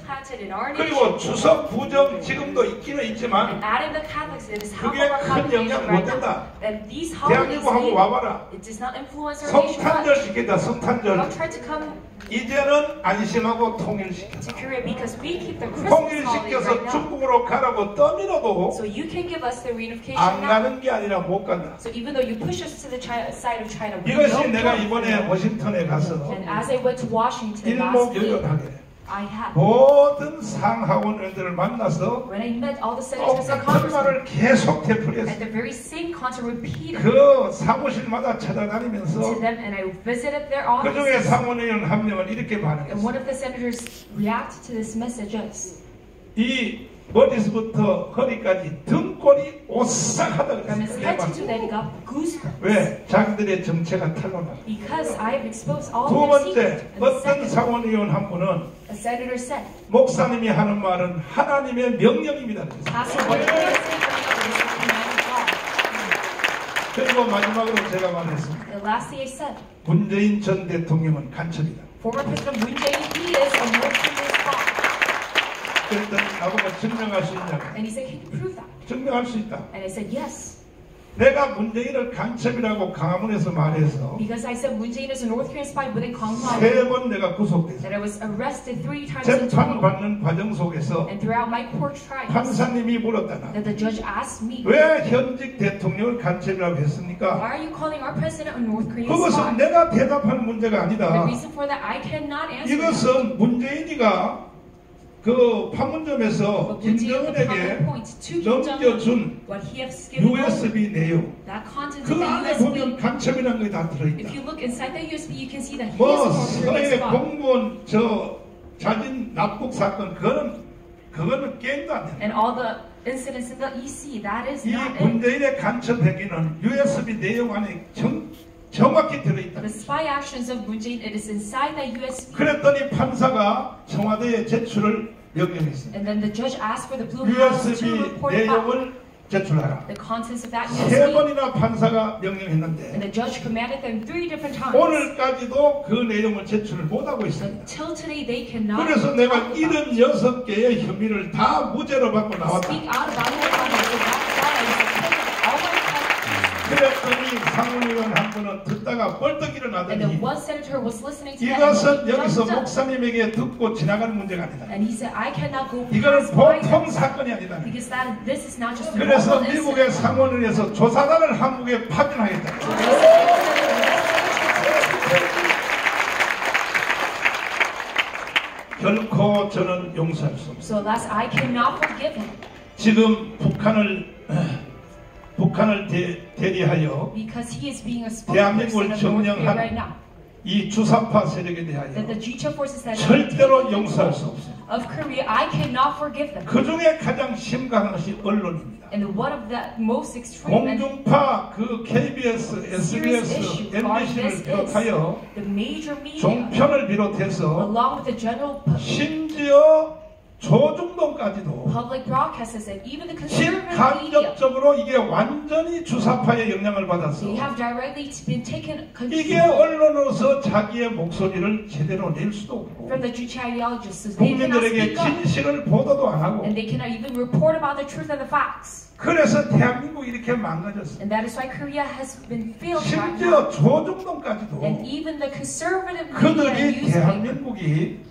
implanted in our 그리고 nation. 주석 부정 지금도 있기는 있지만 And adding the Catholics, it is half 그게 of our 큰 population 영향 right 못 된다. now. That these holidays, 대한민국 한번 와봐라. it does not influence our nation 성탄절 much. 시켰다. 성탄절. Don't try to come 이제는 안심하고 통일시켰다. to Korea because we keep the Christmas holiday 통일시켜서 right now. 중국으로 가라고 떠밀어도 So you can give us the reunification 안 now. 가는 게 아니라 못 간다. So even though you push us to the side of China, we 이것이 don't 내가 go. 이번에 워싱턴에 가서 And as I went to Washington last week, 일목요연하게 I had 모든 상하원들을 만나서 when I met all the senators and 똑같은 congressmen, 말을 계속 되풀이했어. and the very same concept repeated 그 사무실마다 to 찾아다니면서 them, and I visited their 그 중에 offices. 상원의원 한 명은 이렇게 And 반응했어. one of the senators reacted to this message as, 이 머리부터 허리까지 등골이 오싹하다 from his head to 그랬어. toe, he got goosebumps. 왜? 자기들의 정체가 탄로나. Because I have exposed all 두 of their secrets. 번째, And the 어떤 second, 상원의원 한 분은 a senator said, 목사님이 하는 말은 하나님의 명령입니다. 그랬어요. Pastor, what you are saying is the command of God. 그리고 마지막으로 제가 말했습니다. The last thing I said, 문재인 전 대통령은 간첩이다. former President Moon Jae-in, he is a North Korean spy. 그랬더니 나보고 증명할 수 있냐고. And he said, can you prove that? 증명할 수 있다. And I said, yes. 내가 문재인을 간첩이라고 강화문에서 말해서 Because I said Moon Jae-in is a North Korean spy within Gwanghwa. 3번 내가 구속됐어. That I was arrested 3 times in 재판 total. 받는 과정 속에서 And throughout my court trials, 판사님이 물었다. 나. that the judge asked me, 왜 현직 대통령을 간첩이라고 했습니까? why are you calling our president a North Korean 그것은 spy? 내가 대답하는 문제가 The 아니다. reason for that, I cannot answer that. 이것은 문재인이가 그 판문점에서 But Moon Jae-in, the 김정은에게 public point to Kim Jong-un, 넘겨준 what he has given over, USB 내용 that content 그 of the 안에 USB. 보면 간첩이라는 게 다 If 들어있다. you look inside the USB, you can see that he is 뭐 a North Korean 서해 spy. 공무원 저 자진 납북 사건 그거는 게임도 안 된다. And all the incidents in the EC, that is 이 not it. 문재인의 간첩 행위는 USB 내용 안에 정확히 들어있다. The spy actions of Moon Jae-in, it is inside that USB. 그랬더니 판사가 청와대에 제출을 명령했어요. And then the judge asked for the Blue House to USB report back 내용을 제출하라. the contents of that 3번이나 USB. 판사가 And 명령했는데 the judge commanded them 3 different times. 오늘까지도 그 내용을 제출을 못하고 있습니다. Until today, they cannot 그래서 내가 talk about it. 76개의 혐의를 다 무죄로 받고 나왔다. Speak out about it. So that's why I was acquitted of all my crimes. 그랬더니 상원의원 한 분은 듣다가 벌떡 And 일어나더니 then one senator was listening to that 이것은 and he 여기서 jumped up. 목사님에게 듣고 지나가는 문제가 아니다. And he said, I cannot go 이거는 past my 보통 사건이 아니다. because this is not just a 그래서 normal 미국의 incident. 상원의회에서 조사단을 한국에 파견하겠다. 결코 저는 용서할 수 없습니다. So that's I cannot forgive him 지금 북한을 대리하여 because he is being a 대한민국을 spokesperson of North Korea 점령한 right now. 이 주사파 세력에 대하여 That the G2 forces that 절대로 용서할 수 없습니다. of Korea, I cannot forgive them. 그 중에 가장 심각한 것이 언론입니다. And one of the most extreme and 공중파 그 KBS, serious SBS, issue regarding MBC를 this is 비롯하여 the major media, 종편을 비롯해서 along with the general 심지어 조중동까지도 public broadcasters and even the conservative media, 직간접적으로 이게 완전히 주사파의 영향을 받았어. they have directly been taken 이게 control 언론으로서 자기의 목소리를 제대로 낼 수도 없고 from the Juche ideologists. So they cannot 국민들에게 speak up 진실을 보도도 안 하고 and they cannot even report about the truth and the facts. 그래서 대한민국이 이렇게 망가졌어. And that is why Korea has been failed right now. 심지어 조중동까지도 And even the conservative media and 그들이 newspaper 대한민국이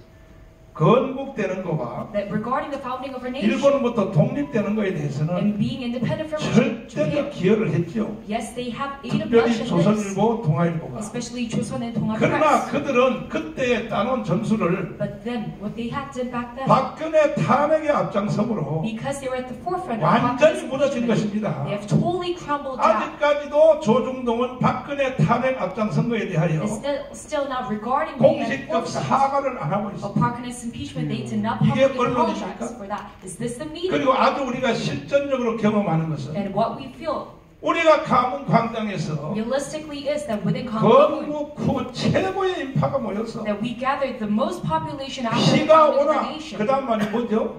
건국되는 거와 that regarding the founding of our nation 일본으로부터 독립되는 거에 대해서는 and being independent from 절대로 Japan, 기여를 했죠. yes, they have aided much 특별히 in this, 조선일보, 동아일보가. especially Joseon and Donghwa 그러나 Press. 그들은 그때 따놓은 전술을 But then, what they had done back then, 박근혜 탄핵의 앞장섬으로 because they were at the forefront of 완전히 Park's 무너진 impeachment, 것입니다. they have totally crumbled down. 아직까지도 조중동은 박근혜 탄핵 앞장선 거에 대하여 It's still not regarding the 공식적 forefront 사과를 안 하고 of 있습니다. Park Geun-hye's impeachment. They did not 이게 publicly 언론입니까? apologize for that. Is this the media? 그리고 아주 우리가 실전적으로 경험하는 것은 And what we feel 우리가 가문 광장에서 realistically is that within Gwanghwa, 건국 후 최고의 인파가 모여서 that we gathered the most population after the 비가 founding of our 오나 nation. 그 다음 말이 뭐죠?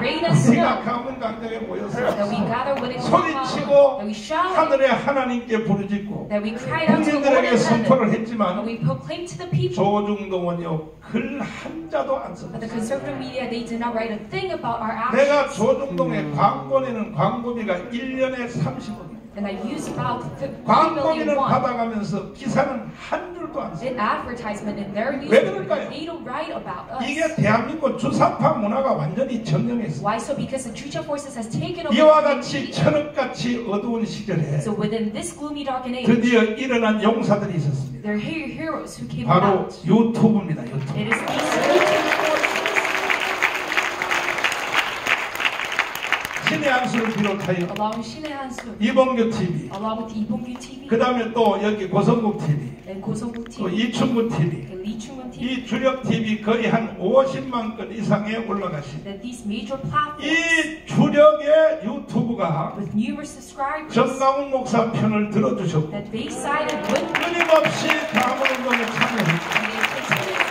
rain and snow, 우리가 가문 광장에 모여서 that we gather when it's 소리치고 that we shout, 하늘의 하나님께 부르짖고 that we cried out to the Lord 국민들에게 in heaven, 선포를 and 했지만 we proclaimed to the people. 조중동은요 글 한자도 안 But 썼어요. the conservative media, they did not write a thing about our 내가 actions. 조중동에 광고 내는 광고비가 1년에 30원. And I used about 3 광고비를 million won 받아가면서 기사는 한 줄도 안 in 써요. advertisement in their 왜 newspaper. 그럴까요? They don't write about us. 이게 대한민국 주사파 문화가 완전히 점령했어요. Why so? Because the Chucha forces has taken over 이와 the 같이 media. 천억같이 어두운 시절에 So within this gloomy, darkened age, 드디어 일어난 용사들이 있었습니다. there are heroes who came 바로 about. 유튜브입니다. 유튜브. It is these 신의 한수를 비롯하여 along with Shinee Hansu, 이봉규 TV, along with Ibongyu TV, 그 다음에 또 여기 고성국 TV, and Gosongu 또 TV, 이충구 TV, and Lee Chung-won TV. 이 주력 TV 거의 한 50만 건 이상에 올라가신 That these major platforms 이 주력의 유튜브가 with numerous subscribers 정강훈 목사 편을 들어주셨고 that they sided with me, 끊임없이 강원운동에 참여했고 and they continued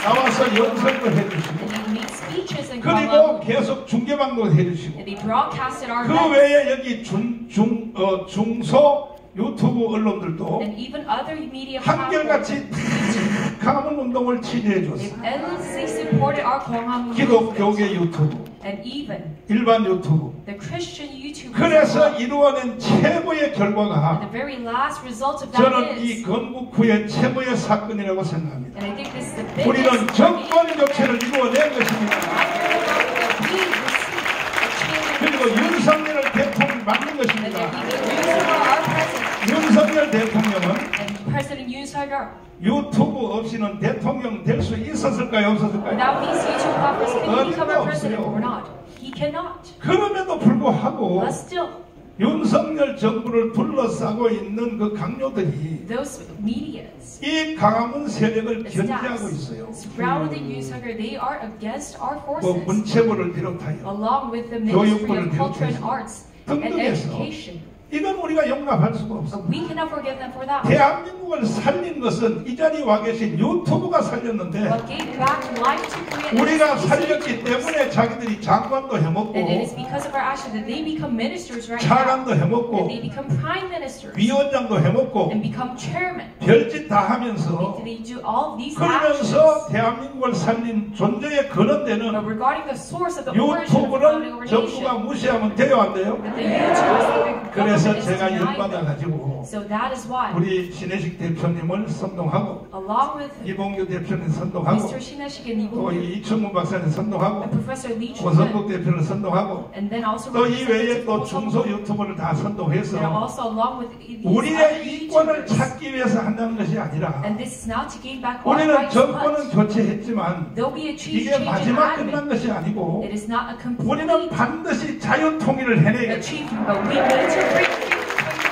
나와서 to 연설도 해주시고 and they made speeches and 그리고 계속 중계방송도 해주시고 and they broadcasted our 그 events. 외에 여기 중소 유튜브 언론들도 And even other media platforms, 한결같이 강원운동을 지지해 they've 줬어요. endlessly supported our Gyeonghang 기독교계 movement. 유튜브, And even 일반 유튜브. the Christian YouTubers. 그래서 as well. 이루어낸 최고의 And 결과가 the very last result of that 저는 이 is, 건국 후의 최고의 사건이라고 생각합니다. and I think this is the 우리는 biggest 정권 교체를 이루어낸 것입니다. we received a change 그리고 윤석열을 대통령 만든 and 것입니다. that we can use our president 윤석열 대통령은 and President Yoon Suk-yeol. 유튜브 없이는 대통령 될 수 있었을까요? 없었을까요? Without these YouTube platforms, can he become our 없어요. president or not? He cannot. 그럼에도 불구하고 But still, 윤석열 정부를 둘러싸고 있는 그 강요들이 those medias 이 강화문 세력을 the 견제하고 staffs 있어요. surrounding Yoon Suk-yeol, they are against our 뭐 forces, 문체부를 비롯하여 along with the Ministry of Culture and Arts and 등등해서 Education. 이건 우리가 용납할 수가 없어요. But we cannot forgive them for that. 대한민국을 살린 것은 이 자리에 와 계신 유튜브가 살렸는데 What gave back life to Korea 우리가 is 살렸기 때문에 자기들이 장관도 해먹고 and it is because of our action that they become ministers right now. 차관도 That 해먹고 they become prime ministers 위원장도 해먹고 and become chairman. 별짓 다 하면서 They do all of these 그러면서 actions. 대한민국을 살린 존재의 But 근원되는 regarding the source of the origin of the founding 유튜브를 정부가 organization, 무시하면 돼요 안 돼요? that the YouTubers think the 그래서 government is 제가 denying them. 열받아가지고 So that is why, 우리 신혜식 대표님을 선동하고 along with 이봉규 대표님 선동하고 Mr. Shineshik and 또 Ibongyu 이 이충무 박사님 선동하고 and Professor Lee 고성국 Chun, 대표를 선동하고 and then also 또 이 외에 representatives 또 of 중소 Kosovo, 유튜브를 다 and 선동해서 also along with these other 우리의 이권을 YouTubers. 찾기 위해서 한다는 것이 아니라 And this is not to gain back our 우리는 rights, 정권은 but 교체했지만 though we achieve 이게 change in 마지막 admin, 끝난 것이 아니고 it is not a 우리는 complete 반드시 자유통일을 해내겠다. achievement, but we need to bring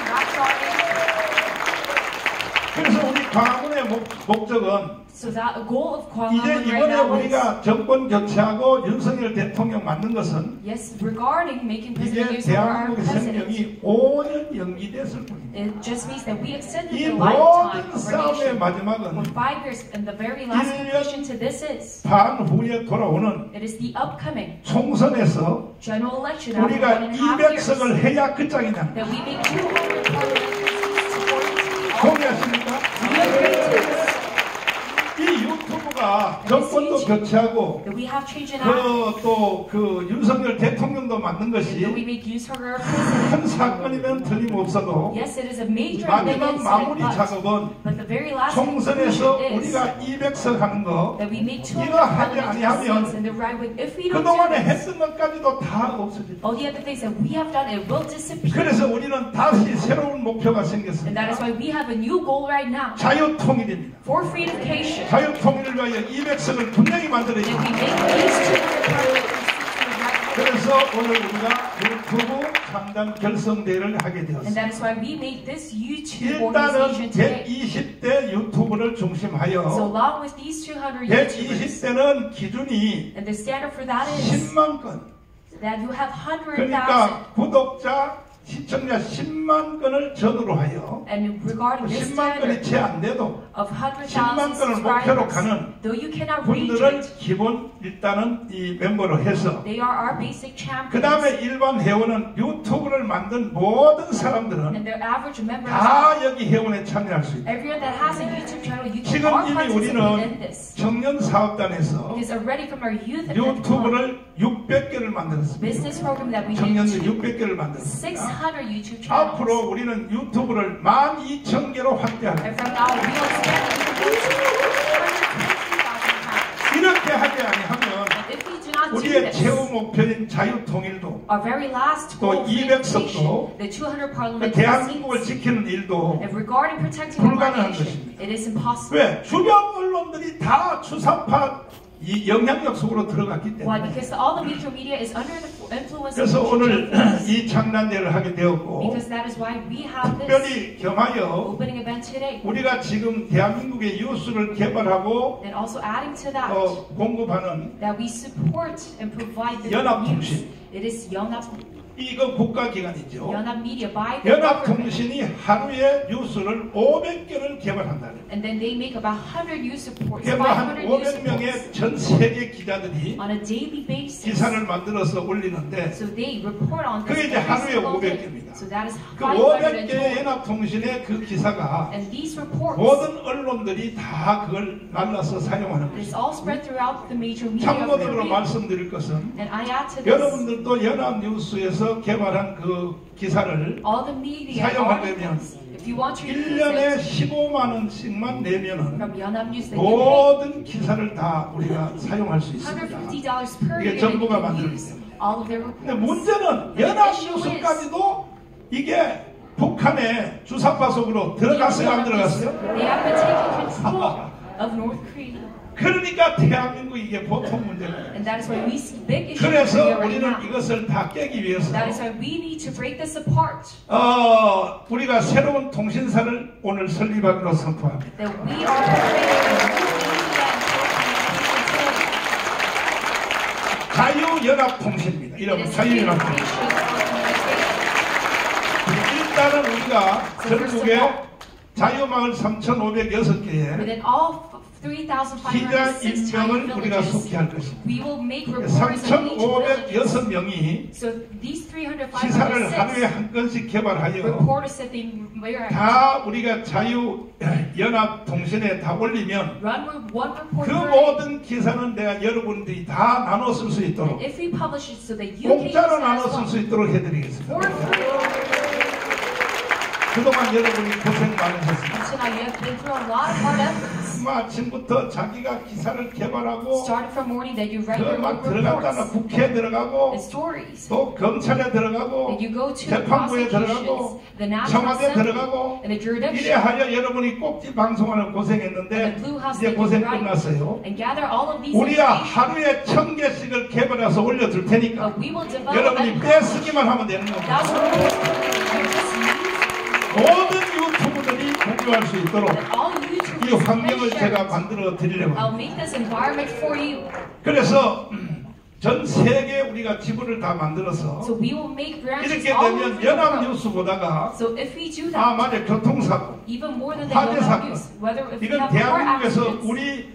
back our 그래서 우리 광화문의 목적은 so that a goal of 이제 Gyeonggang right 이번에 now is, 우리가 정권 교체하고 윤석열 대통령 만든 것은 yes, regarding making 이게 President Yoon Suk-yeol our 대한민국의 president, 생명이 5년 연기됐을 뿐입니다. it just means that we extended 이 the lifetime 모든 of our 싸움의 nation 마지막은 for 5 years, and the very last 1년 conclusion to this is, 반 후에 돌아오는 it is the upcoming 총선에서 general election after 우리가 1.5 years, 200석을 해야 끝장이다. that we make 200 parliamentary seats to 42. 동의하십니까? We agree to this. 이 유튜브가 정권도 교체하고 That we have changed in act. 그 윤석열 대통령도 만든 것이 That we make use of our president. 큰 사건이면 틀림없어도 Yes, it is a major and big 마지막 마무리 incident, 작업은 but the very last 총선에서 conclusion is 우리가 200석 하는 거 that we make 200 이거 하지 parliamentary 아니하면 seats in the right way. If we don't do 그동안에 this, 했던 것까지도 다 없어집니다. all the other things that we have done, it will disappear. 그래서 우리는 다시 새로운 목표가 And 생겼습니다. that is why we have a new goal right now 자유통일입니다. for freedomcation. 자유통일을 위하여 200석을 분명히 만들어야 That we 됩니다. make these 200 parliamentary seats in the right way. 그래서 오늘 우리가 유튜브 창단 결성대회를 하게 And 되었습니다. that is why we made this YouTube 일단은 organization today. 120대 유튜브를 So 중심하여 along with these 200 YouTubers, 120대는 기준이 and the standard for that is 10만 건. that you have 100,000. 그러니까 구독자 시청자 10만 건을 전후로 하여 And regarding this 10만 건이 standard 채 안 돼도 of 10만 100,000 건을 목표로 subscribers, 가는 though you cannot reach 분들을 it, 기본 일단은 이 멤버로 해서 they are our basic 그 champions. 다음에 일반 회원은 유튜브를 만든 모든 사람들은 And their average members, 다 여기 회원에 참여할 수 있다. everyone that has a YouTube channel, you can 지금 all 이미 participate in 우리는 this. 청년 사업단에서 Because already from our youth event 유튜브를 600개를 만들었습니다. business program that we 청년들 did, 600개를 만들었습니다. 600 YouTube channels. 앞으로 우리는 유튜브를 12,000개로 확대하겠다. And from now on, we will expand YouTube to 220,000 이렇게 하지 아니하면 If we do not do 우리의 this, 최후 목표인 자유통일도 our very last 또 goal of 200석도 unification, the 200 parliament 대한민국을 seats, 지키는 일도 and regarding protecting our 불가능한 nation, 것입니다. it is impossible. 왜? 주변 언론들이 다 주사파 이 영향력 속으로 들어갔기 Why? 때문에. Because all the neutral media is under the influence of 그래서 오늘 churches. 이 창단대를 하게 되었고 Because that is why we have this 특별히 겸하여 opening event today. 우리가 지금 대한민국의 뉴스를 개발하고 And also adding to that, 공급하는 that we support and provide the 연합통신. news. It is 연합 이거 국가기관이죠. media by the government. 연합통신이 하루에 뉴스를 500개를 개발한다는. And then they make about 100 news reports, 그러니까 한 500 news 500명의 reports 전 세계 기자들이 on a daily basis. 기사를 만들어서 올리는데 So they report on this 그게 이제 every 하루에 single day. 500개입니다. So that is 그 500 500개의 연합통신의 그 기사가 And these reports, 모든 언론들이 다 그걸 날라서 사용하는 it is 것입니다. all spread throughout the major media of 참고적으로 Korea. 말씀드릴 것은 And I add to this, 여러분들도 연합뉴스에서 개발한 그 기사를 all the media 사용하려면 articles, if you want to use 1년에 it 15만 원씩만 내면은 from 연합뉴스, then you 모든 기사를 다 우리가 사용할 수 pay 있습니다. $150 per 이게 year and you 정부가 can 만들기 use 때문에. all of their 근데 reports. 문제는 연합뉴스까지도 이게 북한의 주사파 속으로 들어갔어요, 안 들어갔어요? They have been taking control of North Korea. 그러니까 대한민국 이게 보통 문제가 아니에요. And that is why we see big issues in 그래서 Korea right 우리는 now. 이것을 다 깨기 위해서 That is why we need to break this apart. 우리가 새로운 통신사를 오늘 설립하기로 선포합니다. That we are creating a new media and 자유연합통신입니다. It 이름은 is 자유연합통신. 일단은 우리가 전국에 자유마을 3,506개에 Within all 3,506 기자 임명을 우리가 속히 할 것입니다. we will make reporters in each village. 3,506명이 So these 기사를 하루에 3,506 한 건씩 개발하여 reporters that they wear 다 우리가 자유연합통신에 다 올리면 run with one report 그 per day. 모든 기사는 내가 여러분들이 다 나눠 쓸 수 있도록 If we publish it so that you can use 공짜로 it 나눠 as 쓸 well. 수 있도록 해드리겠습니다. For free. 그동안 여러분이 고생 많으셨습니다. Until now you have been through a lot of hard efforts. 아침부터 자기가 기사를 개발하고 Started from morning that you write your 막 own 들어갔다가 reports 국회에 들어가고 and stories. 또 검찰에 들어가고 That you go to the 재판부에 prosecutions, 들어가고 the National 청와대에 Assembly, 들어가고 and the 이래 jurisdiction, 하여 여러분이 꼭지 방송하는 고생했는데 and the Blue House 이제 that you 고생 write, 끝났어요. and gather all of these 우리가 information. 하루에 1,000개씩을 개발해서 올려줄 테니까 But we will develop 여러분이 and 떼쓰기만 하면 되는 겁니다. that's what we're doing. 모든 유튜브들이 공유할 수 있도록 That all YouTubers 이 환경을 can 제가 share. 만들어 드리려고 I'll 합니다. make this environment for you. 그래서 전 세계 우리가 지부를 다 만들어서 So we will make branches 이렇게 all over 되면 the world. 연합뉴스 보다가 So if we do 아 that, 맞아 교통사고 even more than the 화재 Yonhap 사건 news, whether if we 이건 have car 대한민국에서 accidents 우리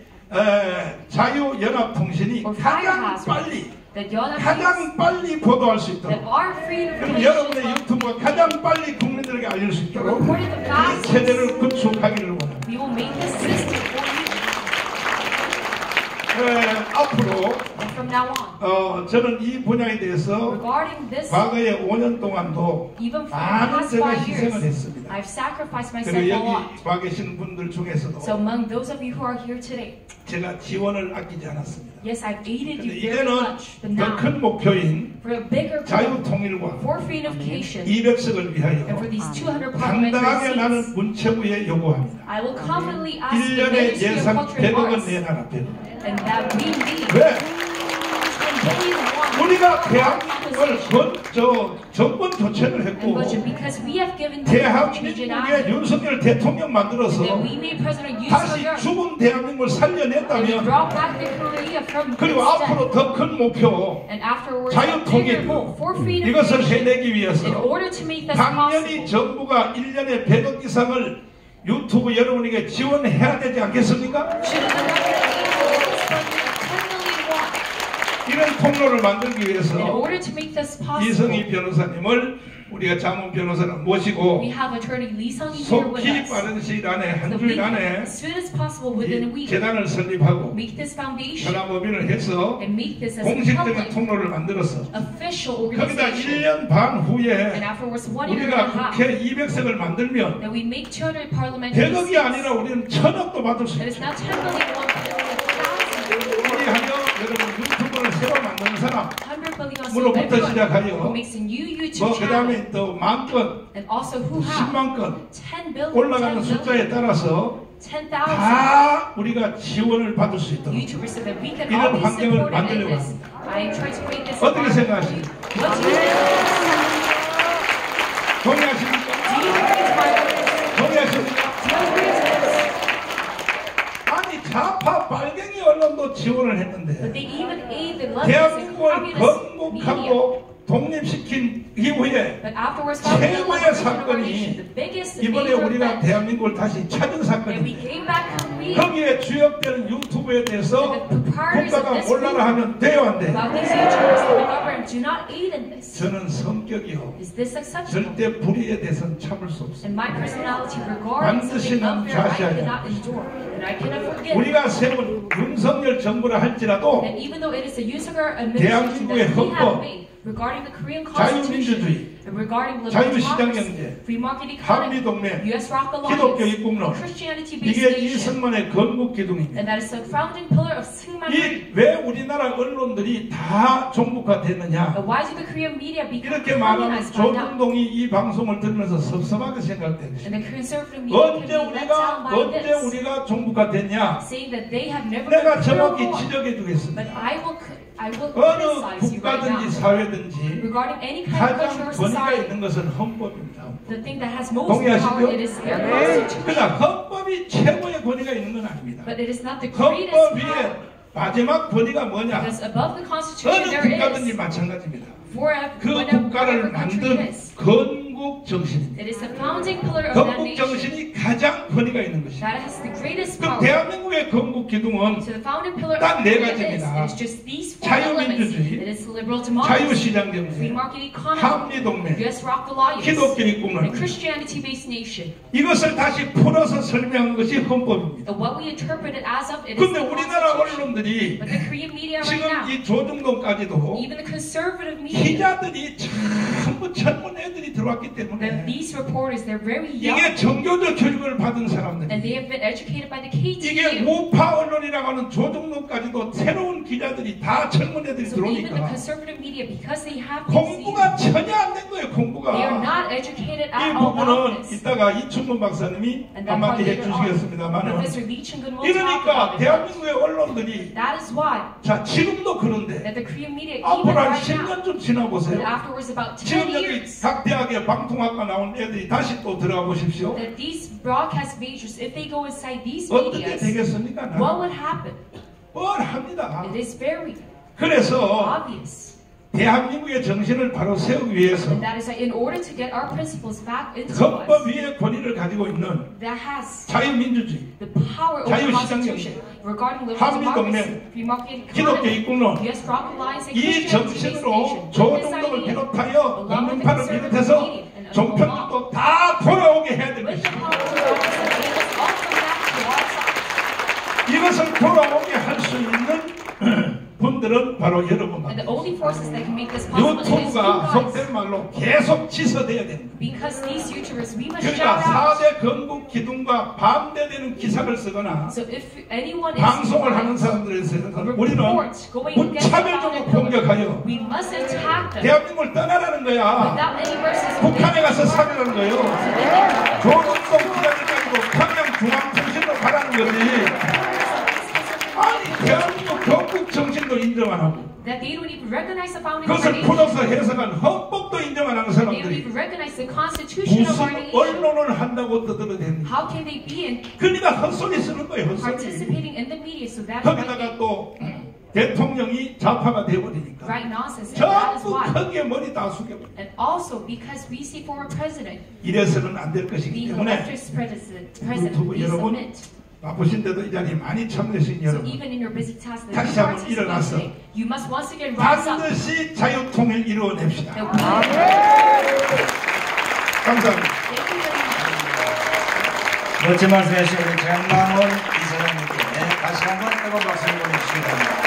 자유연합통신이 or fire 가장 hazards, 빨리 that Yonhap news, 가장 빨리 보도할 수 that 있도록 our freedom 그럼 of 여러분의 information 유튜브가 가장 빨리 국민들에게 알릴 수 있도록 reported the 이 facts, 체제를 구축하기를 원합니다. we will make this system for you. 앞으로 And from now on, 저는 이 분야에 대해서 regarding this, 과거에 5년 동안도 even for the 많은 past 제가 5 희생을 years, 했습니다. I've sacrificed myself 그리고 a 여기 lot. 와 계시는 분들 중에서도 So among those of you who are here today, 제가 지원을 아끼지 않았습니다. yes, I've aided 근데 you very 이제는 much. But 더 now, 큰 목표인 for a bigger goal, 자유통일과 for freedomfication, 200석을 and 위하여 for these 200 당당하게 parliamentary 나는 seats, 문체부에 요구합니다. I will confidently ask the 1년에 Ministry of 예산 Culture and 100억은 Arts, 내놔라. 100억. and that we need 왜? 10 billion won. 우리가 대한민국을 정권 교체를 And 했고 but because we have given the opportunity 대한민국의 윤석열 대통령 만들어서 that we made President 다시 Yoon 죽은 대한민국을 and 살려냈다면 brought back the Korea from 그리고 its death. 앞으로 더 큰 목표 And afterwards, 자유통일 for freedom 이것을 nation, 해내기 in 위해서 order to make this 당연히 possible, 정부가 1년에 100억 이상을 유튜브 여러분에게 지원해야 되지 않겠습니까? should the government spend 10 million won 이런 통로를 만들기 위해서 in order to make this possible. 이성희 변호사님을 우리가 자문 변호사를 모시고 We have attorney Lee Sung-hee here with 속히 us. 빠른 시일 안에 한 So 주일 we, 안에 as soon as possible, within a 이 week, 재단을 설립하고 make this foundation 전화법인을 해서 and make this as a 공식적인 public, 통로를 만들어서 official 거기다 organization. 1년 반 And 후에 afterwards, 1 year and a 우리가 half, 국회 200석을 만들면 that we make 200 parliamentary 100억이 seats. 아니라 우리는 1000억도 받을 수 That 있어요. is not 10 million won, but it is 1,000 우리하여 여러분 유튜브를 새로 만드는 사람 100 billion on 물로부터 everyone 시작하여 who makes a new YouTube 뭐 그 channel, 다음에 또 10,000건 and also who have 10만 건 10 billion, 올라가는 10 숫자에 billion, 따라서 10,000 다 우리가 지원을 받을 수 있도록 YouTubers so that we can 이런 all be 환경을 supported in 만들려고 this. 합니다. I try to make this 어떻게 environment. 생각하십니까? What do you think? 동의하십니까? Do you agree to my words? 동의하십니까? Do you agree to this? 아니 좌파 빨갱이 언론도 지원을 But 했는데 they even aid the leftists and 대한민국을 communist media. 건국하고 독립시킨 이후에 But afterwards, following the 최고의 liberation of our 사건이 nation, the biggest 이번에 major 우리가 event 대한민국을 다시 찾은 that we 사건입니다. came back Korea. 거기에 주역되는 유튜브에 대해서 The proprietors of 국가가 this 몰라라 하면 돼요 안 돼요? About these YouTubers, the government do not aid in this. 저는 성격이요 Is this acceptable? 절대 불의에 대해서는 참을 수 없습니다. And my personality regarding 반드시 something 난 unfair, I 좌시하여 cannot endure. And I cannot forget. 우리가 세운 윤석열 정부라 할지라도 And even though it is a usurper administration 대한민국의 that we 헌법, have made regarding the Korean constitution, 자유민주주의, and regarding liberal 자유시장 democracy, 경제, free market economy, 한미동맹, U.S. ROC 기독교 alliance, 입국론 Christianity-based 이게 nation, 이승만의 건국 기둥입니다. and that is the founding pillar of Suman. 왜 우리나라 언론들이 다 종북화됐느냐? Why do the Korean media become 이렇게 말하면 communized by now? 조중동이 이 방송을 들으면서 섭섭하게 생각될 And 것입니다. the conservative media can 언제 be let down by 언제 this, 우리가 종북화됐냐? saying that they have never 내가 been 정확히 Korean. 지적해 But 주겠습니다. I will 어느 criticize you right 국가든지 now 사회든지 regarding any kind of culture 가장 or 권위가 society. 있는 것은 헌법입니다. The thing that has most 동의하시죠? power, it is their constitution. 그러나 헌법이 최고의 권위가 있는 건 아닙니다. But it is not the greatest 헌법 power. 위에 마지막 권위가 뭐냐? Because above the constitution 어느 there 국가든지 is 마찬가지입니다. for 그 국가를 whatever country it 만든 is. 건국 정신입니다. It is the founding pillar of that 건국 nation 정신이 가장 권위가 있는 것입니다. that has the greatest 그 power. 대한민국의 건국 기둥은 So the founding pillar 딱 of 네 Korea is, 가지입니다. it is just these four elements. 자유민주주의, It is liberal democracy, 자유시장 free 경제, market economy, 한미동맹, U.S. ROC alliance, 기독교 and 입국론 Christianity-based nation. 이것을 다시 풀어서 설명한 것이 헌법입니다. And what we interpret it as of, it is 그런데 the 우리나라 constitution. 언론들이 But the Korean media right 지금 now, 이 조중동까지도 even the conservative media, 기자들이 전부 젊은 애들이 들어왔기 that 때문에 these reporters, they're very young, 이게 정교조 교육을 받은 and 사람들이 they have been educated by the 이게 KTU. 우파 언론이라고 하는 조중동까지도 새로운 기자들이 다 젊은 애들이 So even the 들어오니까 conservative media, because they have these, 공부가 전혀 안 된 거예요. they are 공부가 not educated 이 at all about 부분은 this. 이따가 이춘문 박사님이 And that 한마디 part later on, 해주시겠습니다만은 Professor Lee Chung-gun will talk 이러니까 about it. 대한민국의 언론들이 That is why 자 지금도 그런데 that the Korean media, even 앞으로 한 right now, 10년쯤 지나보세요. and afterwards about 10 지금 여기 years, 각 대학의 방통학과 나온 애들이 다시 또 들어가 보십시오. that these broadcast majors, if they go inside these 어떻게 medias, 되겠습니까? what would happen? 뭘 합니다. It is very 그래서 obvious. 대한민국의 정신을 바로 세우기 위해서 And that is why in order to get our principles back into 헌법 us, 위에 권위를 가지고 있는 that has 자유민주주의, the power over the 자유시장 Constitution regarding liberal 한미동맹, democracy, free market 기독교 economy, 입국론 U.S. ROC alliance, and 이 Christianity-based 정신으로 nation. With this 조중동을 idea, 비롯하여 along with the 국민파를 conservative 비롯해서 media and 종편들도 다 돌아오게 해야 될 with the 것입니다. power to all come back to our side. 이것을 돌아오게 할 수 있는 분들은 바로 여러분만. And the only forces that can make this possible is you 유튜브가 guys. 속된 말로 계속 지서돼야 됩니다. Because these YouTubers, we must 그러니까 shout out. 4대 건국 기둥과 반대되는 기사를 쓰거나 So if anyone is 방송을 하는 사람들에 대해서 우리는 reports going against the 무차별적으로 founding pillar, 공격하여 we must attack them 대한민국을 떠나라는 거야. without any verses. 북한에 가서 살으라는 거예요. 조중동 기자들 가지고 평양중앙통신으로 가라는 거지. 아니 대한민국 건국 정신도 인정 안 하고 that they don't even recognize the founding of our 그것을 nation. 풀어서 해석한 헌법도 인정 안 하는 They don't 사람들이 even recognize the constitution of our 무슨 nation. 언론을 한다고 떠들어대니 How can they be in 그러니까 헛소리 쓰는 거예요. 헛소리. participating in the media? So that's why 거기다가 they 또 대통령이 좌파가 되어버리니까 write nonsense, and that is 전부 why. 크게 머리 다 숙여버려. And also because we see former president 이래서는 안 될 것이기 being 때문에 elected president, 유튜브 we 여러분 submit. 바쁘신데도 이 자리에 많이 참여하신 So 여러분 even in your busy task that 다시 you 한번 participate 일어나서 today, you must once again rise up. 반드시 자유통일 이루어냅시다. That we 감사합니다. Thank you very much. 멋진 말씀해주신 우리 장만원 이사장님께 다시 한번 뜨거운 박수를 보내주시기 바랍니다.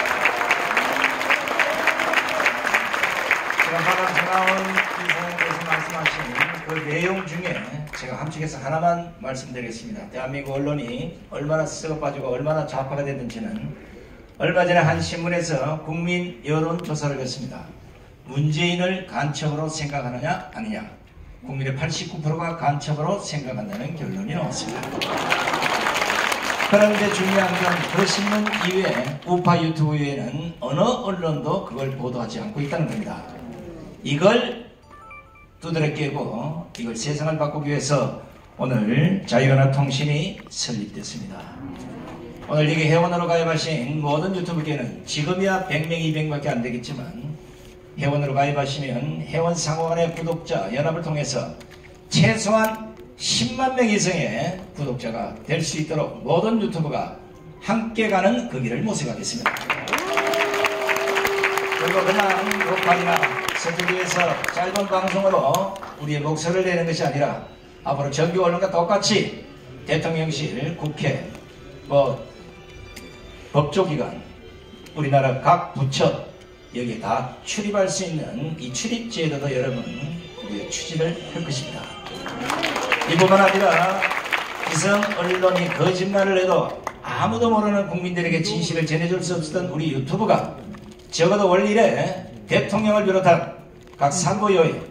지금 방금 전화온 이사장님께서 말씀하신 그 내용 중에 제가 함축해서 하나만 말씀드리겠습니다. 대한민국 언론이 얼마나 썩어 빠지고 얼마나 좌파가 됐는지는 얼마 전에 한 신문에서 국민 여론조사를 했습니다. 문재인을 간첩으로 생각하느냐 아니냐. 국민의 89%가 간첩으로 생각한다는 결론이 나왔습니다. 그런데 중요한 건 그 신문 이외에 우파 유튜브 외에는 어느 언론도 그걸 보도하지 않고 있다는 겁니다. 이걸 두드려 깨고 이걸 세상을 바꾸기 위해서 오늘 자유연합 통신이 설립됐습니다. 오늘 여기 회원으로 가입하신 모든 유튜브계는 지금이야 100명, 200명밖에 안 되겠지만 회원으로 가입하시면 회원 상호간의 구독자 연합을 통해서 최소한 10만 명 이상의 구독자가 될 수 있도록 모든 유튜브가 함께 가는 그 길을 모색하겠습니다. 그리고 그냥 녹화나 서투리에서 짧은 방송으로 우리의 목소리를 내는 것이 아니라 앞으로 정규 언론과 똑같이 대통령실, 국회, 법조기관, 우리나라 각 부처 여기에 다 출입할 수 있는 이 출입 제도도 여러분 우리가 추진을 할 것입니다. 이뿐만 아니라 기성 언론이 거짓말을 해도 아무도 모르는 국민들에게 진실을 전해줄 수 없었던 우리 유튜브가 적어도 월일에 대통령을 비롯한 각 상부 요인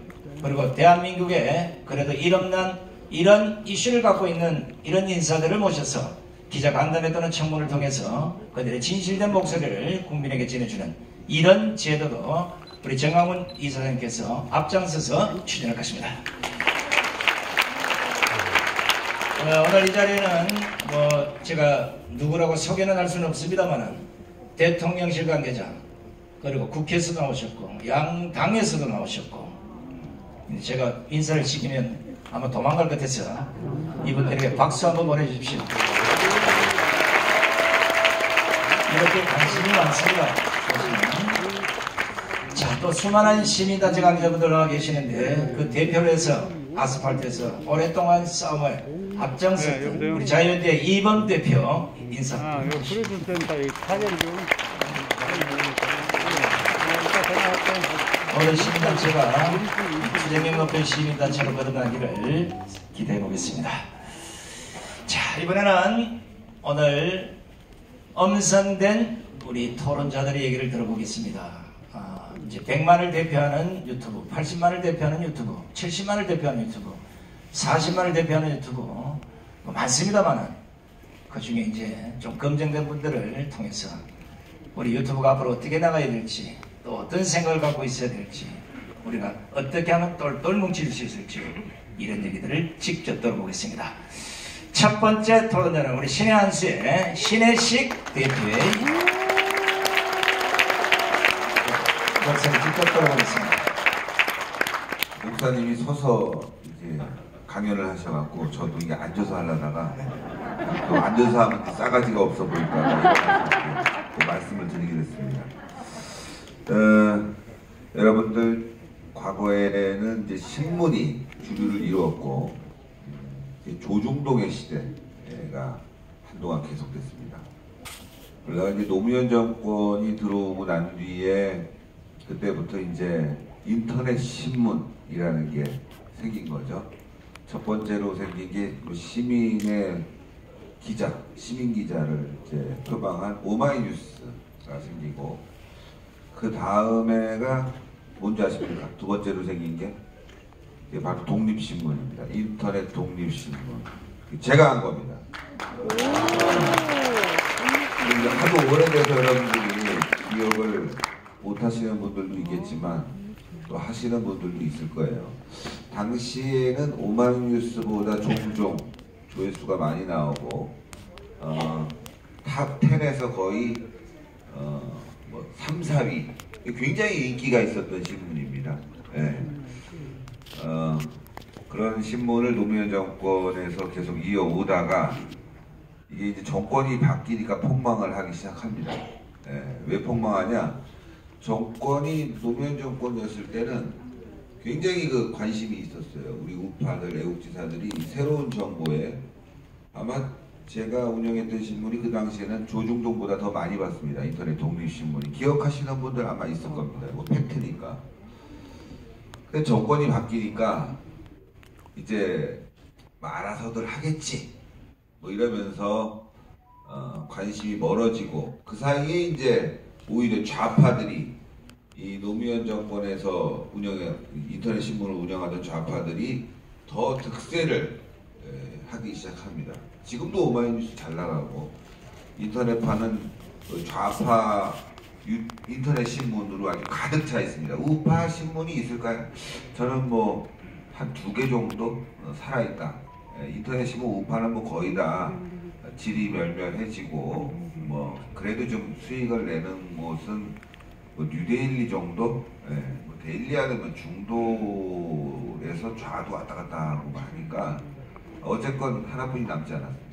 그리고 대한민국에 그래도 일없는 이런 이슈를 갖고 있는 이런 인사들을 모셔서 기자 간담회 또는 청문을 통해서 그들의 진실된 목소리를 국민에게 전해주는 이런 제도도 우리 정강훈 이사장님께서 앞장서서 추진할 것입니다. 오늘 이 자리에는 제가 누구라고 소개는 할 수는 없습니다만 대통령실 관계자 그리고 국회에서도 나오셨고 양당에서도 나오셨고 제가 인사를 시키면 아마 도망갈 것 같아서 이분들에게 박수 한번 보내주십시오. 이렇게 관심이 많습니다. 자, 또 수많은 시민단체 관계자분들 나와 계시는데 그 대표를 해서 아스팔트에서 오랫동안 싸움을 앞장섰던 우리 자유연대 이범 대표 인사 부탁드립니다. 오늘 시민단체가 투쟁력 높은 시민단체로 거듭나기를 기대해 보겠습니다. 자, 이번에는 오늘 엄선된 우리 토론자들의 얘기를 들어보겠습니다. 이제 100만을 대표하는 유튜브, 80만을 대표하는 유튜브, 70만을 대표하는 유튜브, 40만을 대표하는 유튜브 많습니다만은 그 중에 이제 좀 검증된 분들을 통해서 우리 유튜브가 앞으로 어떻게 나가야 될지 또 어떤 생각을 갖고 있어야 될지 우리가 어떻게 하면 똘똘 뭉칠 수 있을지 이런 얘기들을 직접 들어보겠습니다. 첫 번째 토론자는 우리 신의 한수의 신혜식 대표의 목소리 직접 들어보겠습니다. 목사님이 서서 이제 강연을 하셔갖고 저도 이게 앉아서 하려다가 또 앉아서 하면 싸가지가 없어 보니까 말씀을 드리게 됐습니다. 여러분들 과거에는 이제 신문이 주류를 이루었고 조중동의 시대가 한동안 계속됐습니다. 그러다가 이제 노무현 정권이 들어오고 난 뒤에 그때부터 이제 인터넷 신문이라는 게 생긴 거죠. 첫 번째로 생긴 게 시민의 기자, 시민 기자를 이제 표방한 오마이뉴스가 생기고 그 다음에가 뭔지 아십니까? 두 번째로 생긴 게 바로 독립신문입니다. 인터넷 독립신문. 제가 한 겁니다. 하도 오래돼서 여러분들이 기억을 못 하시는 분들도 있겠지만 또 하시는 분들도 있을 거예요. 당시에는 오마이뉴스보다 종종 조회수가 많이 나오고 탑 10에서 거의 3, 4위 굉장히 인기가 있었던 신문입니다. 네. 그런 신문을 노무현 정권에서 계속 이어오다가 이게 이제 정권이 바뀌니까 폭망을 하기 시작합니다. 네. 왜 폭망하냐? 정권이 노무현 정권이었을 때는 굉장히 그 관심이 있었어요. 우리 우파들, 애국지사들이 새로운 정보에 아마 제가 운영했던 신문이 그 당시에는 조중동보다 더 많이 봤습니다. 인터넷 독립신문이. 기억하시는 분들 아마 있을 겁니다. 뭐 팩트니까. 근데 정권이 바뀌니까 이제 알아서들 하겠지. 뭐 이러면서 관심이 멀어지고 그 사이에 이제 오히려 좌파들이 이 노무현 정권에서 인터넷 신문을 운영하던 좌파들이 더 득세를 하기 시작합니다. 지금도 오마이뉴스 잘 나가고 인터넷파는 좌파 인터넷 신문으로 아주 가득 차 있습니다. 우파 신문이 있을까요? 저는 뭐 한 2개 정도 살아있다. 인터넷 신문 우파는 뭐 거의 다 질이 멸멸해지고 뭐 그래도 좀 수익을 내는 곳은 뭐 뉴데일리 정도? 뭐 데일리하면 중도에서 좌도 왔다 갔다 하고 하니까 어쨌건 하나뿐이 남지 않았습니다.